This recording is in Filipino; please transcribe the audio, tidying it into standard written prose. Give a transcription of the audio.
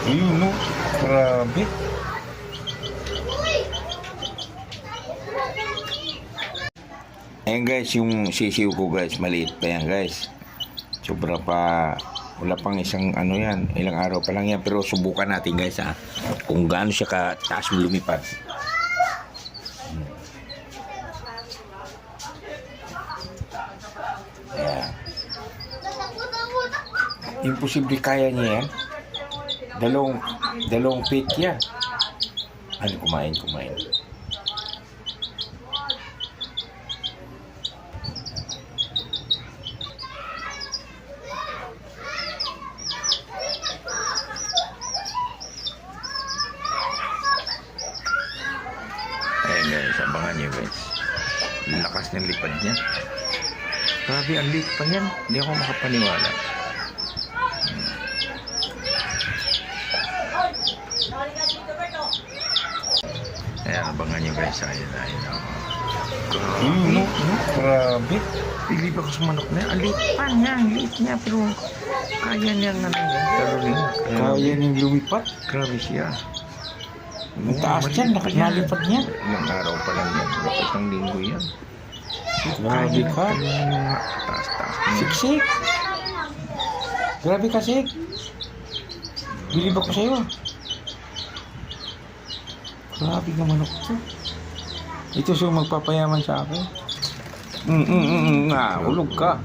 Ayun, no? Grabe. Ayan guys, yung sisiw ko guys, maliit pa yan guys. Sobra pa, wala pang isang ano yan, ilang araw pa lang yan. Pero subukan natin guys ha, kung gaano siya kataas lumipad. Ayan. Imposible kaya niya yan. Dalawang feet yan. Ano, kumain. Ayan guys, abangan nyo guys. Lakas ng lipad niya. Grabe, ang liit pa niyan. Hindi ako makapaniwala. Ayan, abangan nyo guys. Ayan. Grabe. Pili ba ko sa manok na yan? Ang liit pa niya, pero kaya niyang talunin. Kaya niyang lumipat. Grabe siya. Ang taas yan, nakalipad niya. Ilang araw pa lang yan. Bakit isang linggo yan? Grabe ka. Taas. Siksik. Grabe ka, Sik. Bilib ako sa'yo. Grabe ka manok to. Ito siya magpapayaman sa akin. Ulog ka.